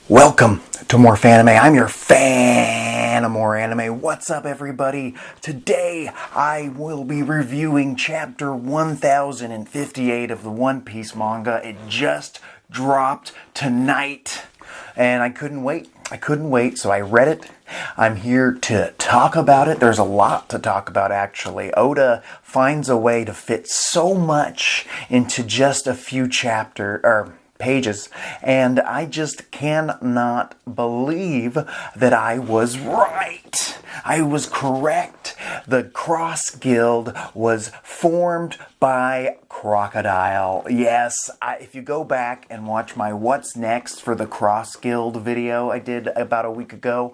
Welcome to More Fanime. I'm your fan of More Anime. What's up, everybody? Today I will be reviewing chapter 1058 of the One Piece manga. It just dropped tonight, and I couldn't wait. So I read it. I'm here to talk about it. There's a lot to talk about, actually. Oda finds a way to fit so much into just a few pages, and I just cannot believe that I was right. I was correct. The Cross Guild was formed by Crocodile. Yes, if you go back and watch my What's Next for the Cross Guild video I did about a week ago,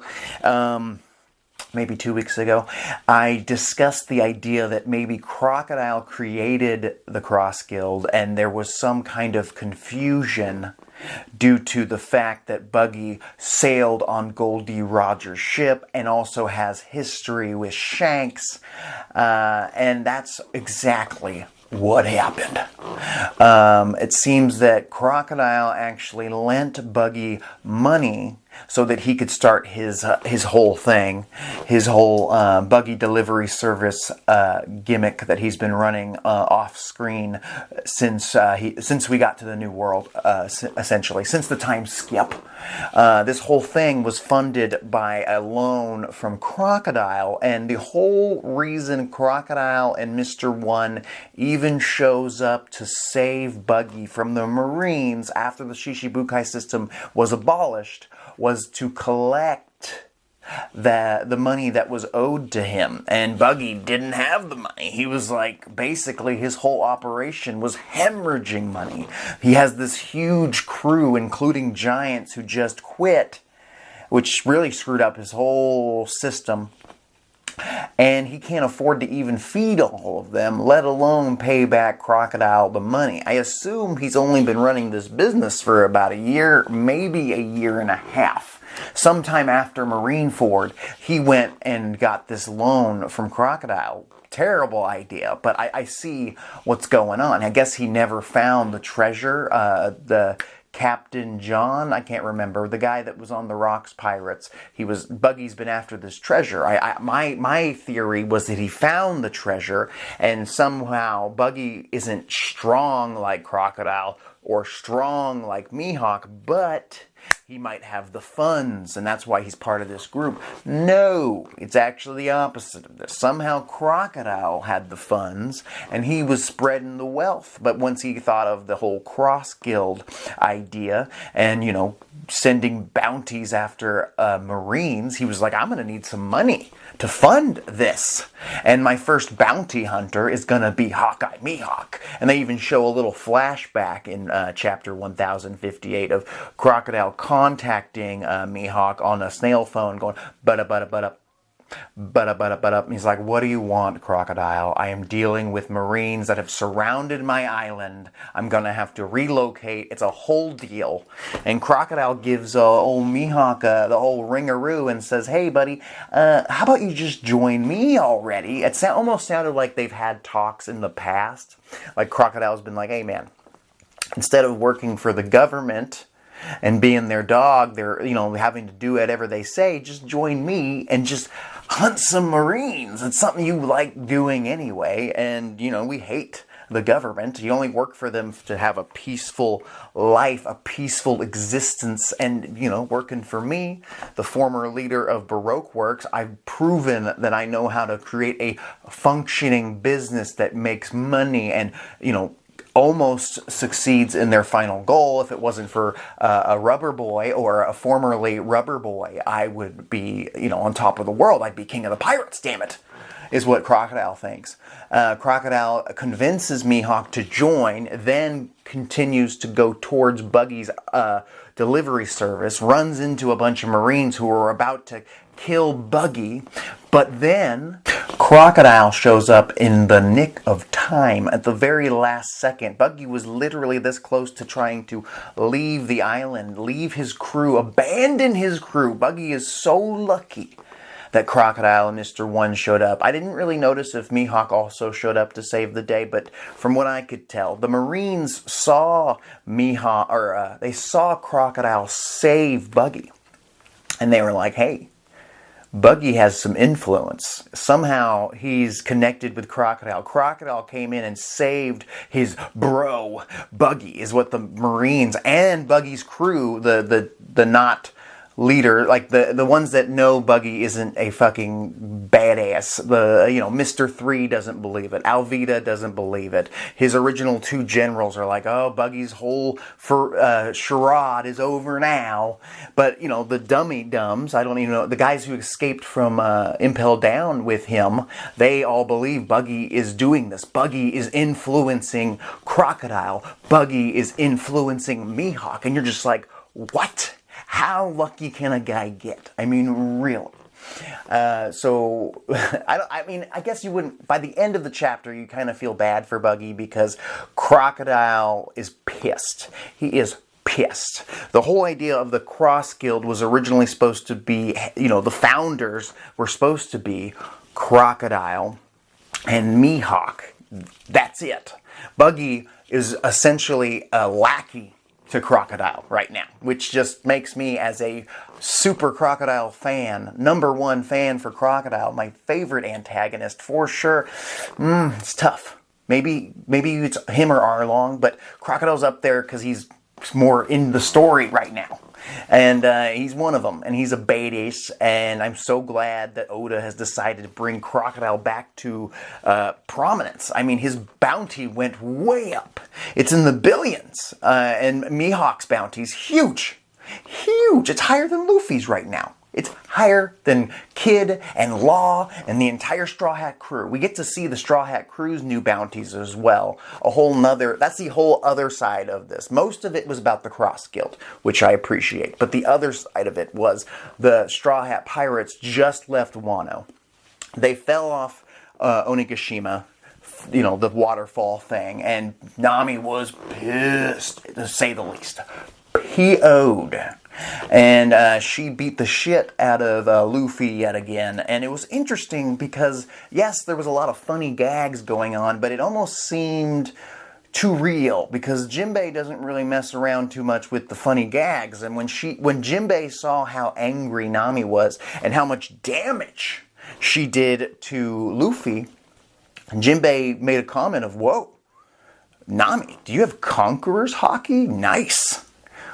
maybe 2 weeks ago, I discussed the idea that maybe Crocodile created the Cross Guild and there was some kind of confusion due to the fact that Buggy sailed on Goldie Roger's ship and also has history with Shanks, and that's exactly what happened. It seems that Crocodile actually lent Buggy money so that he could start his whole thing, his whole Buggy delivery service gimmick that he's been running off screen since we got to the New World, essentially, since the time skip. This whole thing was funded by a loan from Crocodile, and the whole reason Crocodile and Mr. One even shows up to save Buggy from the Marines after the Shishibukai system was abolished was to collect the money that was owed to him. And Buggy didn't have the money. He was like, basically his whole operation was hemorrhaging money. He has this huge crew, including giants, who just quit, which really screwed up his whole system. And he can't afford to even feed all of them, let alone pay back Crocodile the money. I assume he's only been running this business for about a year, maybe a year and a half. Sometime after Marineford, he went and got this loan from Crocodile. Terrible idea, but I see what's going on. I guess he never found the treasure, the Captain John, I can't remember, the guy that was on the Rocks Pirates. Buggy's been after this treasure. My theory was that he found the treasure, and somehow Buggy isn't strong like Crocodile or strong like Mihawk, but he might have the funds, and that's why he's part of this group. No, it's actually the opposite of this. Somehow Crocodile had the funds, and he was spreading the wealth. But once he thought of the whole Cross Guild idea and, sending bounties after Marines, he was like, I'm going to need some money to fund this. And my first bounty hunter is going to be Hawkeye Mihawk. And they even show a little flashback in chapter 1058 of Crocodile contacting Mihawk on a snail phone going, butta. He's like, what do you want, Crocodile? I am dealing with Marines that have surrounded my island. I'm going to have to relocate. It's a whole deal. And Crocodile gives old Mihawk the whole ringaroo and says, hey, buddy, how about you just join me already? It almost sounded like they've had talks in the past. Like Crocodile's been like, hey, man, instead of working for the government and being their dog, they're, having to do whatever they say, just join me and just hunt some Marines. It's something you like doing anyway, and, we hate the government. You only work for them to have a peaceful life, a peaceful existence, and, working for me, the former leader of Baroque Works, I've proven that I know how to create a functioning business that makes money and, almost succeeds in their final goal. If it wasn't for a rubber boy or a formerly rubber boy, I would be, on top of the world. I'd be king of the pirates, damn it, is what Crocodile thinks. Crocodile convinces Mihawk to join, then continues to go towards Buggy's delivery service, runs into a bunch of Marines who are about to kill Buggy, but then Crocodile shows up in the nick of time at the very last second. Buggy was literally this close to trying to leave the island, leave his crew, abandon his crew. Buggy is so lucky that Crocodile and Mr. One showed up. I didn't really notice if Mihawk also showed up to save the day, but from what I could tell, the Marines saw Mihawk, or they saw Crocodile save Buggy, and they were like, "Hey, Buggy has some influence. Somehow he's connected with Crocodile. Crocodile came in and saved his bro, Buggy," is what the Marines and Buggy's crew, the not leader, like the ones that know Buggy isn't a fucking badass. Mr. 3 doesn't believe it. Alvida doesn't believe it. His original 2 generals are like, "Oh, Buggy's whole charade is over now." But, the dummy-dumbs, I don't even know, the guys who escaped from Impel Down with him, they all believe Buggy is doing this. Buggy is influencing Crocodile. Buggy is influencing Mihawk. And you're just like, what? How lucky can a guy get? I mean, really. I guess you wouldn't, by the end of the chapter, you kind of feel bad for Buggy because Crocodile is pissed. He is pissed. The whole idea of the Cross Guild was originally supposed to be, the founders were supposed to be Crocodile and Mihawk. That's it. Buggy is essentially a lackey to Crocodile right now, which just makes me, as a super Crocodile fan, #1 fan for Crocodile, my favorite antagonist for sure. It's tough. Maybe it's him or Arlong, but Crocodile's up there because he's more in the story right now. And he's one of them, and he's a badass, and I'm so glad that Oda has decided to bring Crocodile back to prominence. I mean, his bounty went way up. It's in the billions, and Mihawk's bounty is huge. Huge! It's higher than Luffy's right now. It's higher than Kid and Law and the entire Straw Hat crew. We get to see the Straw Hat crew's new bounties as well. That's the whole other side of this. Most of it was about the Cross Guild, which I appreciate. But the other side of it was the Straw Hat pirates just left Wano. They fell off Onigashima, the waterfall thing, and Nami was pissed, to say the least. PO'd. And she beat the shit out of Luffy yet again. And it was interesting because, yes, there was a lot of funny gags going on, but it almost seemed too real because Jinbei doesn't really mess around too much with the funny gags. And when Jinbei saw how angry Nami was and how much damage she did to Luffy, Jinbei made a comment of, "Whoa, Nami, do you have Conqueror's Haki? Nice."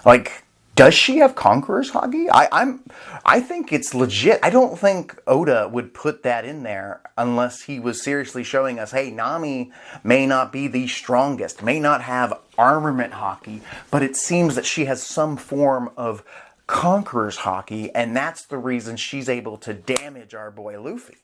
Like, does she have Conqueror's Haki? I think it's legit. I don't think Oda would put that in there unless he was seriously showing us, hey, Nami may not be the strongest, may not have armament Haki, but it seems that she has some form of Conqueror's Haki, and that's the reason she's able to damage our boy Luffy.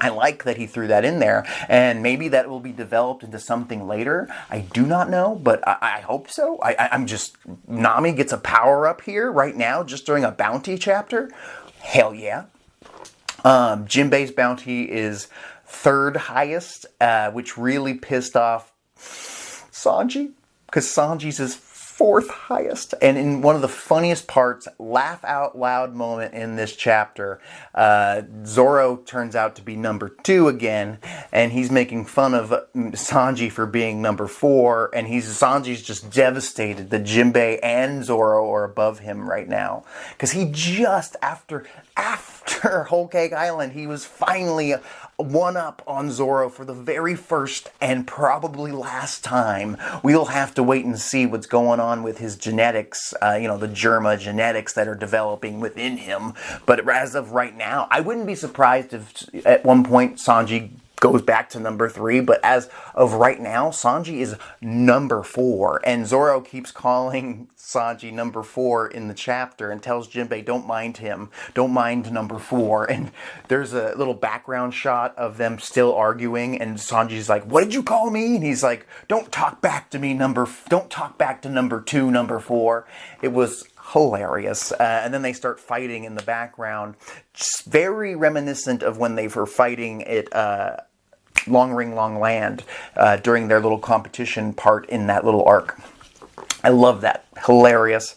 I like that he threw that in there, and maybe that will be developed into something later. I do not know, but I hope so. I'm just, Nami gets a power-up here right now, just during a bounty chapter. Hell yeah. Jinbei's bounty is 3rd highest, which really pissed off Sanji, because Sanji's is 4th highest. And in one of the funniest parts, laugh out loud moment in this chapter, Zoro turns out to be number 2 again, and he's making fun of Sanji for being number 4, and Sanji's just devastated that Jinbei and Zoro are above him right now. Because he just, after Whole Cake Island, he was finally one up on Zoro for the very first and probably last time. We'll have to wait and see what's going on with his genetics, the Germa genetics that are developing within him. But as of right now, I wouldn't be surprised if at one point Sanji goes back to number 3, but as of right now, Sanji is number 4, and Zoro keeps calling Sanji number 4 in the chapter and tells Jinbei, don't mind him, don't mind number 4, and there's a little background shot of them still arguing, and Sanji's like, what did you call me? And he's like, don't talk back to number 2, number 4. It was hilarious. And then they start fighting in the background. Just very reminiscent of when they were fighting at Long Ring Long Land during their little competition part in that little arc. I love that. Hilarious.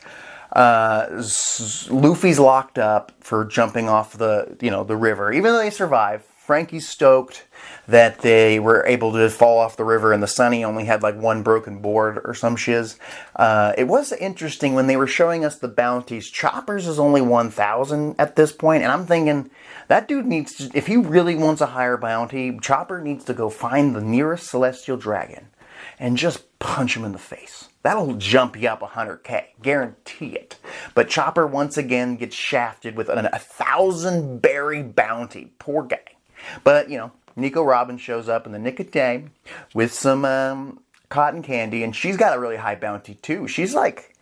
Luffy's locked up for jumping off the river. Even though they survive, Frankie's stoked that they were able to fall off the river, and the Sunny only had like one broken board or some shiz. It was interesting when they were showing us the bounties. Chopper's is only 1,000 at this point, and I'm thinking that dude needs to, if he really wants a higher bounty, Chopper needs to go find the nearest celestial dragon and just punch him in the face. That'll jump you up 100K. Guarantee it. But Chopper once again gets shafted with a 1,000 berry bounty. Poor guy. But, Nico Robin shows up in the nick of day with some cotton candy, and she's got a really high bounty too. She's like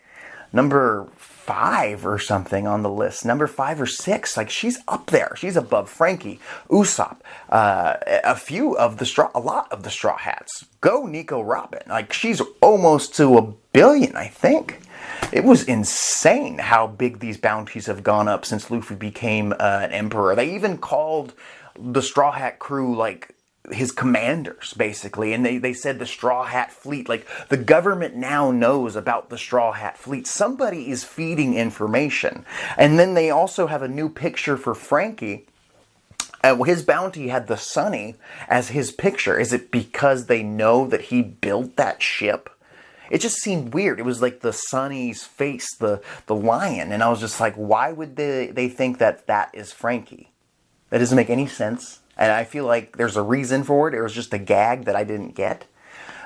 number 5 or something on the list. Number 5 or 6. Like, she's up there. She's above Frankie, Usopp, a lot of the Straw Hats. Go Nico Robin. Like, she's almost to 1 billion, I think. It was insane how big these bounties have gone up since Luffy became an emperor. They even called the Straw Hat crew, like, his commanders, basically. And they said the Straw Hat fleet, like, the government now knows about the Straw Hat fleet. Somebody is feeding information. And then they also have a new picture for Frankie. His bounty had the Sunny as his picture. Is it because they know that he built that ship? It just seemed weird. It was like the Sunny's face, the lion. And I was just like, why would they think that is Frankie? That doesn't make any sense. And I feel like there's a reason for it. It was just a gag that I didn't get.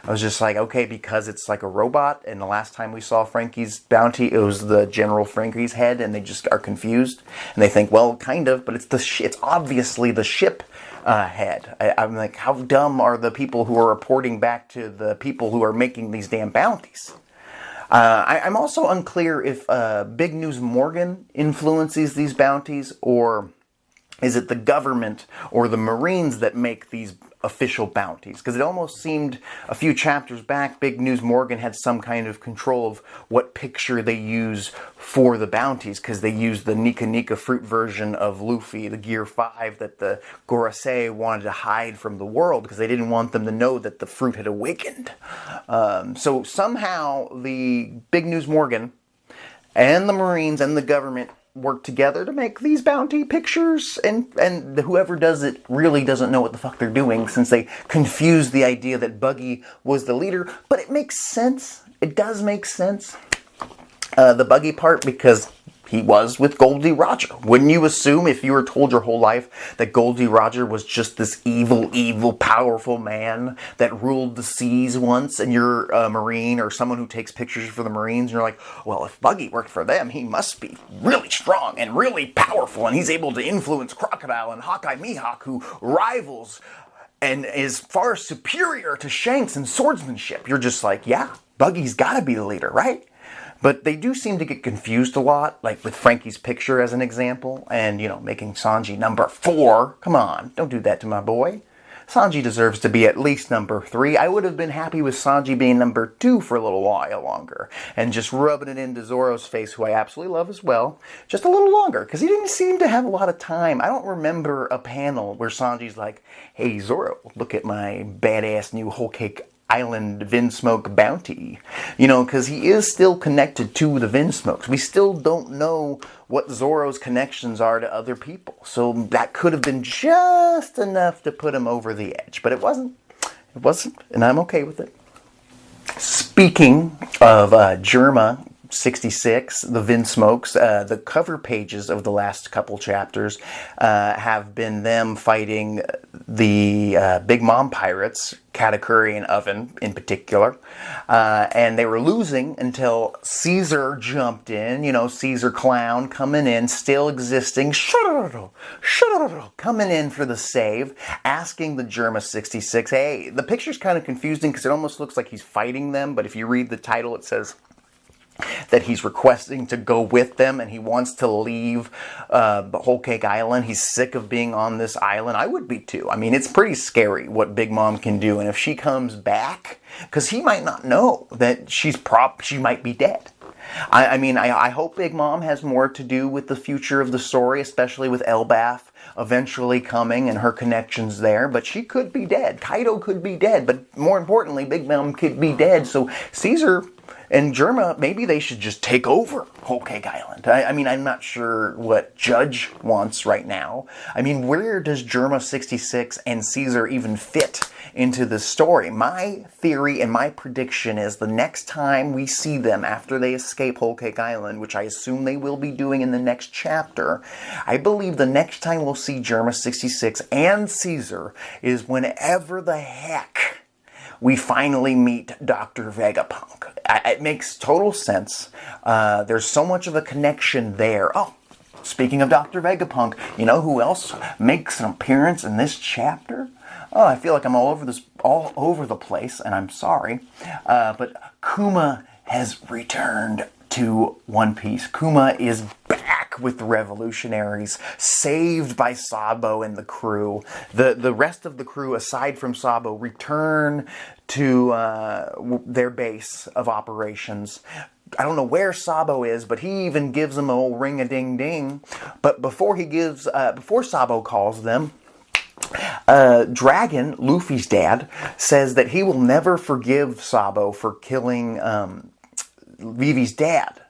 I was just like, okay, because it's like a robot. And the last time we saw Frankie's bounty, it was the General Frankie's head. And they just are confused. And they think, well, kind of. But it's obviously the ship head. I'm like, how dumb are the people who are reporting back to the people who are making these damn bounties? I'm also unclear if Big News Morgan influences these bounties, or is it the government or the Marines that make these official bounties? Because it almost seemed a few chapters back, Big News Morgan had some kind of control of what picture they use for the bounties, because they used the Nika Nika fruit version of Luffy, the Gear 5, that the Gorosei wanted to hide from the world because they didn't want them to know that the fruit had awakened. So somehow the Big News Morgan and the Marines and the government work together to make these bounty pictures, and whoever does it really doesn't know what the fuck they're doing, since they confused the idea that Buggy was the leader. But it makes sense. It does make sense. The Buggy part, because he was with Goldie Roger. Wouldn't you assume, if you were told your whole life that Goldie Roger was just this evil, powerful man that ruled the seas once, and you're a Marine or someone who takes pictures for the Marines, and you're like, well, if Buggy worked for them, he must be really strong and really powerful, and he's able to influence Crocodile and Hawkeye Mihawk, who rivals and is far superior to Shanks in swordsmanship. You're just like, yeah, Buggy's gotta be the leader, right? But they do seem to get confused a lot, like with Frankie's picture as an example, and, making Sanji number 4. Come on, don't do that to my boy. Sanji deserves to be at least number 3. I would have been happy with Sanji being number 2 for a little while longer, and just rubbing it into Zoro's face, who I absolutely love as well, just a little longer, because he didn't seem to have a lot of time. I don't remember a panel where Sanji's like, hey, Zoro, look at my badass new Whole Cake Island Vinsmoke bounty, because he is still connected to the Vinsmokes. We still don't know what Zoro's connections are to other people, so that could have been just enough to put him over the edge, but it wasn't, and I'm okay with it. Speaking of Germa 66, the Vinsmokes, the cover pages of the last couple chapters have been them fighting the Big Mom pirates, Katakuri and Oven in particular, and they were losing until Caesar jumped in, Caesar Clown coming in, still existing, coming in for the save, asking the Germa 66, hey, the picture's kind of confusing because it almost looks like he's fighting them, but if you read the title it says that he's requesting to go with them, and he wants to leave Whole Cake Island. He's sick of being on this island. I would be too. I mean, it's pretty scary what Big Mom can do, and if she comes back, because he might not know that she might be dead. I hope Big Mom has more to do with the future of the story, especially with Elbaf eventually coming and her connections there, but she could be dead. Kaido could be dead, but more importantly, Big Mom could be dead. So Caesar and Germa, maybe they should just take over Whole Cake Island. I mean, I'm not sure what Judge wants right now. I mean, where does Germa 66 and Caesar even fit into the story? My theory and my prediction is the next time we see them after they escape Whole Cake Island, which I assume they will be doing in the next chapter, I believe the next time we'll see Germa 66 and Caesar is whenever the heck we finally meet Dr. Vegapunk. It makes total sense. There's so much of a connection there. Oh, speaking of Dr. Vegapunk, you know who else makes an appearance in this chapter? Oh, I feel like I'm all over the place, and I'm sorry. But Kuma has returned to One Piece. Kuma is back with the revolutionaries, saved by Sabo and the crew. The rest of the crew, aside from Sabo, return to their base of operations. I don't know where Sabo is, but he even gives them a old ring-a-ding-ding. But before Sabo calls them, Dragon, Luffy's dad, says that he will never forgive Sabo for killing Vivi's dad,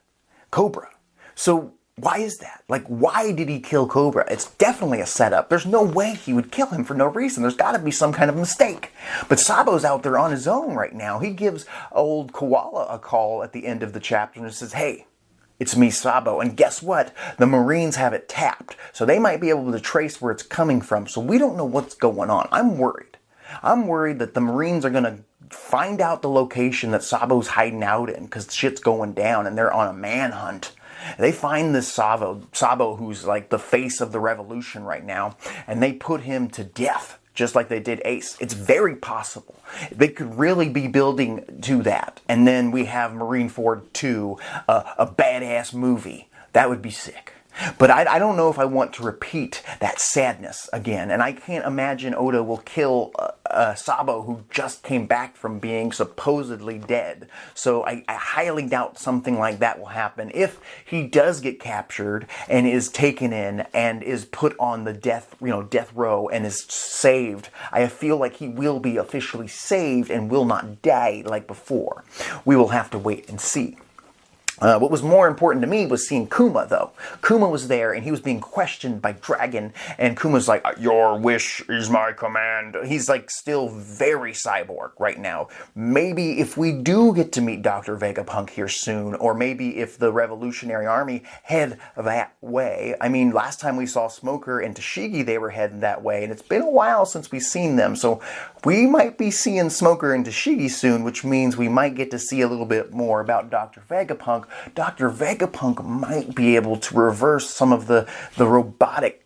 Cobra. So why is that? Like, why did he kill Cobra? It's definitely a setup. There's no way he would kill him for no reason. There's got to be some kind of mistake. But Sabo's out there on his own right now. He gives old Koala a call at the end of the chapter and says, hey, it's me, Sabo. And guess what? The Marines have it tapped. So they might be able to trace where it's coming from. So we don't know what's going on. I'm worried. I'm worried that the Marines are going to find out the location that Sabo's hiding out in because shit's going down and they're on a manhunt. They find this Sabo, who's like the face of the revolution right now, and they put him to death, just like they did Ace. It's very possible. They could really be building to that. And then we have Marineford 2, a badass movie. That would be sick. But I don't know if I want to repeat that sadness again. And I can't imagine Oda will kill Sabo, who just came back from being supposedly dead. So I highly doubt something like that will happen. If he does get captured and is taken in and is put on the death row and is saved, I feel like he will be officially saved and will not die like before. We will have to wait and see. What was more important to me was seeing Kuma, though. Kuma was there, and he was being questioned by Dragon, and Kuma's like, your wish is my command. He's like still very cyborg right now. Maybe if we do get to meet Dr. Vegapunk here soon, or maybe if the Revolutionary Army head that way. I mean, last time we saw Smoker and Tashigi, they were heading that way, and it's been a while since we've seen them, so we might be seeing Smoker and Tashigi soon, which means we might get to see a little bit more about Dr. Vegapunk. Dr. Vegapunk might be able to reverse some of the robotic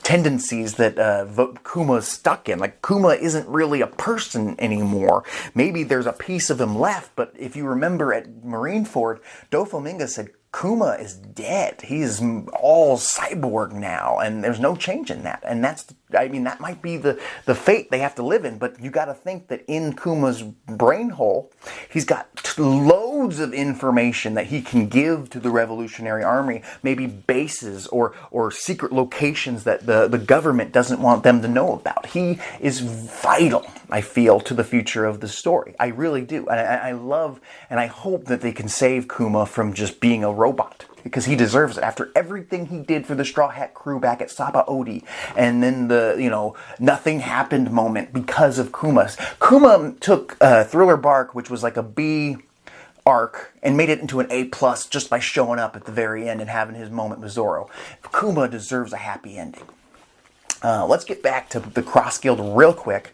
tendencies that Kuma's stuck in. Like, Kuma isn't really a person anymore. Maybe there's a piece of him left, but if you remember at Marineford, Doflamingo said Kuma is dead. He's all cyborg now, and there's no change in that. And that might be the fate they have to live in, but you got to think that in Kuma's brain hole, he's got loads of information that he can give to the Revolutionary Army, maybe bases or secret locations that the government doesn't want them to know about. He is vital, I feel, to the future of the story. I really do. And I love and I hope that they can save Kuma from just being a robot, because he deserves it after everything he did for the Straw Hat crew back at Sabaody, and then the nothing happened moment because of Kuma. Kuma took Thriller Bark, which was like a B arc, and made it into an A+ just by showing up at the very end and having his moment with Zoro. Kuma deserves a happy ending. Let's get back to the Cross Guild real quick.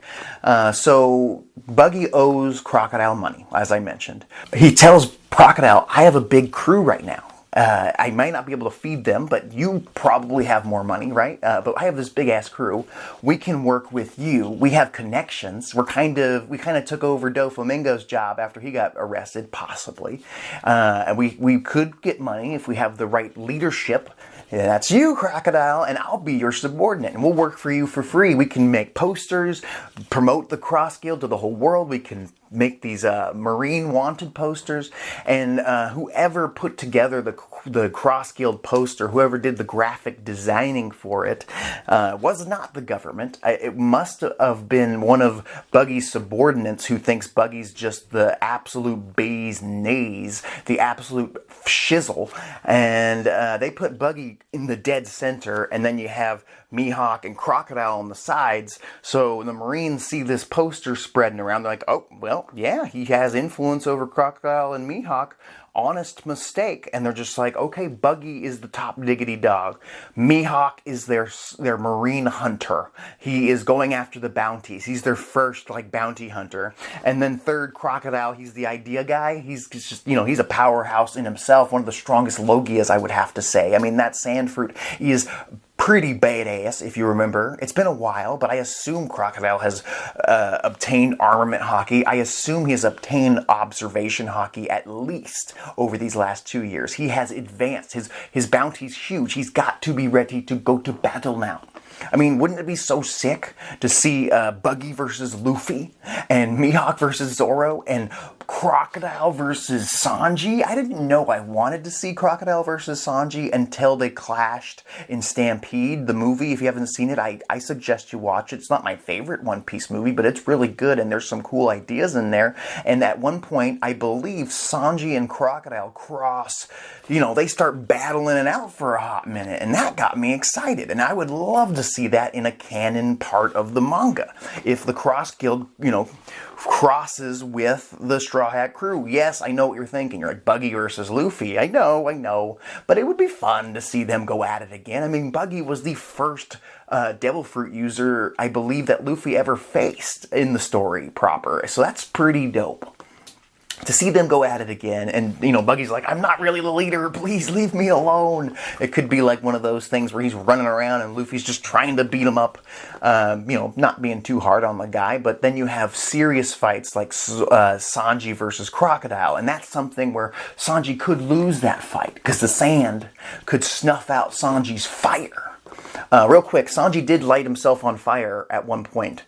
So Buggy owes Crocodile money, as I mentioned. He tells Crocodile, I have a big crew right now. I might not be able to feed them, but you probably have more money, right? But I have this big-ass crew. We can work with you. We have connections. We kind of took over Doflamingo's job after he got arrested, possibly. And we could get money if we have the right leadership. That's you, Crocodile, and I'll be your subordinate, and we'll work for you for free. We can make posters, promote the Cross Guild to the whole world. We can make these Marine wanted posters, and whoever put together the Cross Guild poster, whoever did the graphic designing for it, was not the government. It must have been one of Buggy's subordinates who thinks Buggy's just the absolute bee's knees, the absolute shizzle, and they put Buggy in the dead center, and then you have Mihawk and Crocodile on the sides. So the Marines see this poster spreading around. They're like, oh, well, yeah, he has influence over Crocodile and Mihawk. Honest mistake. And they're just like, okay, Buggy is the top diggity dog. Mihawk is their Marine hunter. He is going after the bounties. He's their first, bounty hunter. And then third, Crocodile, he's the idea guy. He's just, he's a powerhouse in himself. One of the strongest Logias, I would have to say. I mean, that sand fruit is pretty badass, if you remember. It's been a while, but I assume Crocodile has obtained armament hockey. I assume he has obtained observation hockey at least over these last 2 years. He has advanced. His bounty's huge. He's got to be ready to go to battle now. I mean, wouldn't it be so sick to see Buggy versus Luffy, and Mihawk versus Zoro, and Crocodile versus Sanji? I didn't know I wanted to see Crocodile versus Sanji until they clashed in Stampede, the movie. If you haven't seen it, I suggest you watch it. It's not my favorite One Piece movie, but it's really good, and there's some cool ideas in there. And at one point, I believe Sanji and Crocodile cross, they start battling it out for a hot minute, and that got me excited, and I would love to see that in a canon part of the manga. If the Cross Guild, crosses with the Straw Hat Crew. Yes, I know what you're thinking. You're like, Buggy versus Luffy. I know. But it would be fun to see them go at it again. I mean, Buggy was the first Devil Fruit user, I believe, that Luffy ever faced in the story proper. So that's pretty dope. To see them go at it again, and, Buggy's like, I'm not really the leader, please leave me alone. It could be like one of those things where he's running around and Luffy's just trying to beat him up, not being too hard on the guy, but then you have serious fights like Sanji versus Crocodile, and that's something where Sanji could lose that fight, because the sand could snuff out Sanji's fire. Real quick, Sanji did light himself on fire at one point.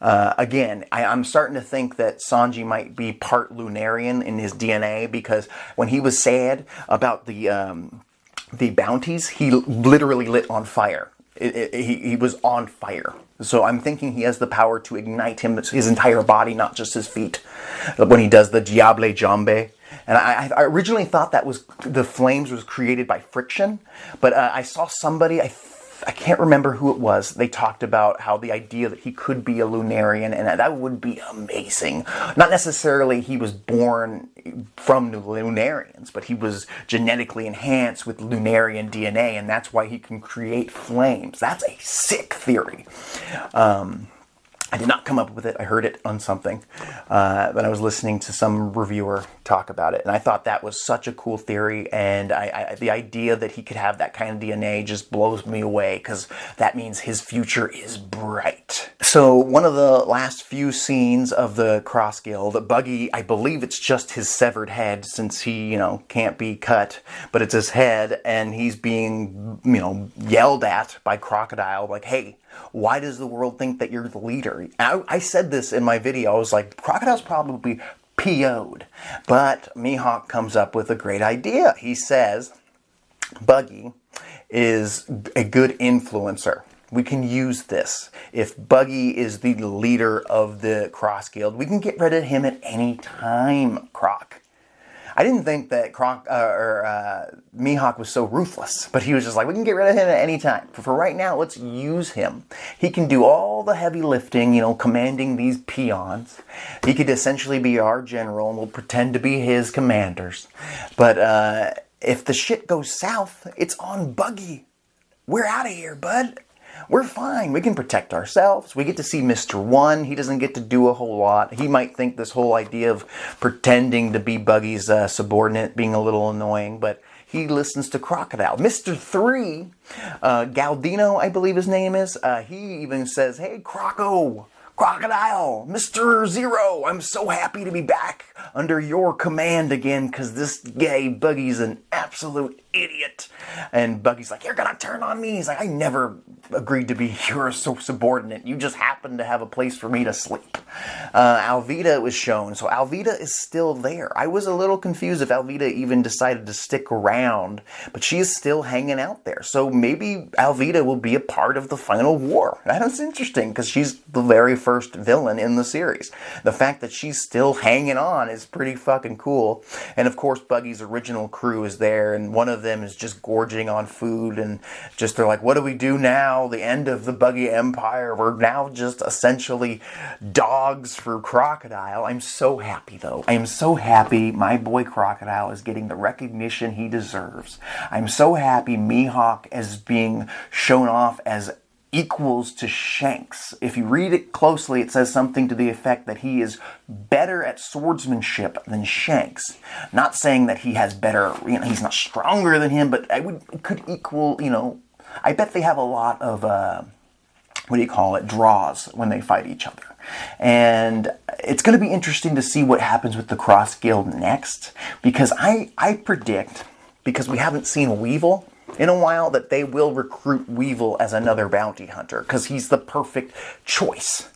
Again, I'm starting to think that Sanji might be part Lunarian in his DNA, because when he was sad about the bounties, he literally lit on fire. He was on fire. So I'm thinking he has the power to ignite his entire body, not just his feet, when he does the Diable Jambe. And I originally thought that the flames was created by friction, but I saw somebody, I can't remember who it was. They talked about how the idea that he could be a Lunarian, and that would be amazing. Not necessarily he was born from Lunarians, but he was genetically enhanced with Lunarian DNA, and that's why he can create flames. That's a sick theory. I did not come up with it. I heard it on something. But I was listening to some reviewer talk about it. And I thought that was such a cool theory. And the idea that he could have that kind of DNA just blows me away, because that means his future is bright. So one of the last few scenes of the Cross Guild, Buggy, I believe it's just his severed head, since he, can't be cut, but it's his head, and he's being, yelled at by Crocodile, like, hey, why does the world think that you're the leader? I said this in my video. I was like, Crocodile's probably PO'd. But Mihawk comes up with a great idea. He says, Buggy is a good influencer. We can use this. If Buggy is the leader of the Cross Guild, we can get rid of him at any time, Croc. I didn't think that Mihawk was so ruthless, but he was just like, we can get rid of him at any time. But for right now, let's use him. He can do all the heavy lifting, commanding these peons. He could essentially be our general, and we'll pretend to be his commanders. But if the shit goes south, it's on Buggy. We're out of here, bud. We're fine. We can protect ourselves. We get to see Mr. One. He doesn't get to do a whole lot. He might think this whole idea of pretending to be Buggy's subordinate being a little annoying, but he listens to Crocodile. Mr. 3, Galdino, I believe his name is, he even says, hey, Crocodile, Mr. Zero, I'm so happy to be back under your command again, because this gay Buggy's an absolute idiot. And Buggy's like, you're gonna turn on me? He's like, I never agreed to be your subordinate. You just happen to have a place for me to sleep. Alvida was shown, so Alvida is still there. I was a little confused if Alvida even decided to stick around, but she is still hanging out there. So maybe Alvida will be a part of the final war. That's interesting, because she's the very first villain in the series. The fact that she's still hanging on is pretty fucking cool. And of course, Buggy's original crew is there, and one of them is just gorging on food, and just they're like, what do we do now? The end of the Buggy Empire. We're now just essentially dogs for Crocodile. I'm so happy, though. I am so happy my boy Crocodile is getting the recognition he deserves. I'm so happy Mihawk is being shown off as equals to Shanks. If you read it closely, it says something to the effect that he is better at swordsmanship than Shanks. Not saying that he has better, he's not stronger than him, but could equal, I bet they have a lot of, draws when they fight each other. And it's going to be interesting to see what happens with the Cross Guild next, because I predict, because we haven't seen Weevil in a while, that they will recruit Weevil as another bounty hunter, because he's the perfect choice.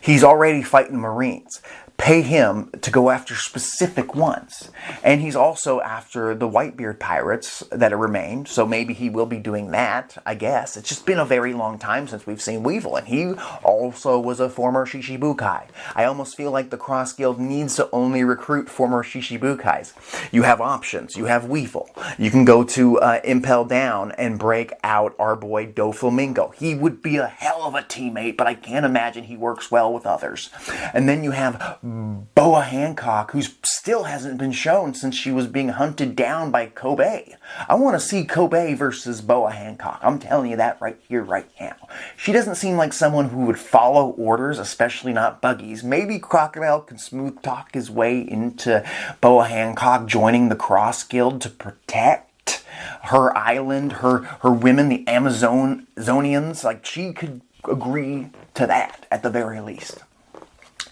He's already fighting Marines. Pay him to go after specific ones. And he's also after the Whitebeard pirates that remain, so maybe he will be doing that, I guess. It's just been a very long time since we've seen Weevil, and he also was a former Shishibukai. I almost feel like the Cross Guild needs to only recruit former Shishibukais. You have options. You have Weevil. You can go to Impel Down and break out our boy Doflamingo. He would be a hell of a teammate, but I can't imagine he works well with others. And then you have Boa Hancock, who still hasn't been shown since she was being hunted down by Kobe. I want to see Kobe versus Boa Hancock. I'm telling you that right here, right now. She doesn't seem like someone who would follow orders, especially not Buggy's. Maybe Crocodile can smooth talk his way into Boa Hancock joining the Cross Guild to protect her island, her women, the Amazonians. Like, she could agree to that at the very least.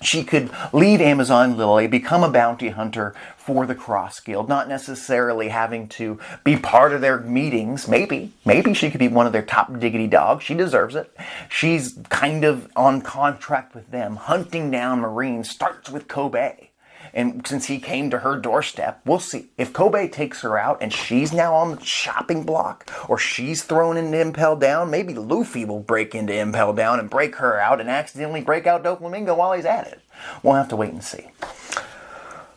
She could leave Amazon Lily, become a bounty hunter for the Cross Guild, not necessarily having to be part of their meetings. Maybe she could be one of their top diggity dogs. She deserves it. She's kind of on contract with them. Hunting down Marines starts with Kobe. And since he came to her doorstep, we'll see. If Kobe takes her out and she's now on the chopping block, or she's thrown into Impel Down, maybe Luffy will break into Impel Down and break her out and accidentally break out Doflamingo while he's at it. We'll have to wait and see.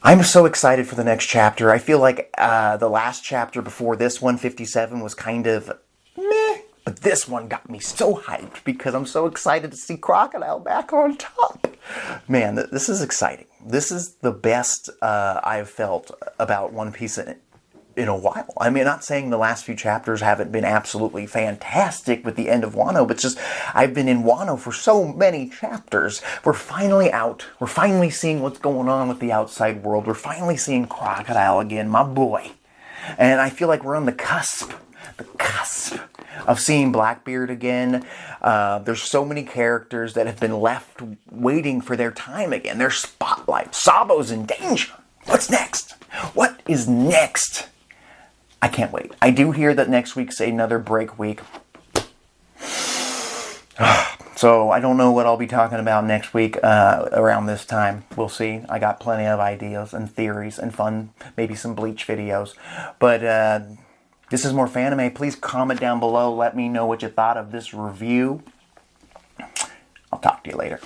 I'm so excited for the next chapter. I feel like the last chapter before this, 157, was kind of meh. But this one got me so hyped because I'm so excited to see Crocodile back on top. Man, this is exciting. This is the best I've felt about One Piece in a while. I mean, not saying the last few chapters haven't been absolutely fantastic with the end of Wano, but just I've been in Wano for so many chapters. We're finally out. We're finally seeing what's going on with the outside world. We're finally seeing Crocodile again, my boy. And I feel like we're on the cusp of seeing Blackbeard again. There's so many characters that have been left waiting for their time again. Their spotlight. Sabo's in danger. What's next? What is next? I can't wait. I do hear that next week's another break week. So I don't know what I'll be talking about next week around this time. We'll see. I got plenty of ideas and theories and fun, maybe some Bleach videos. But this is More Fanime. Please comment down below. Let me know what you thought of this review. I'll talk to you later.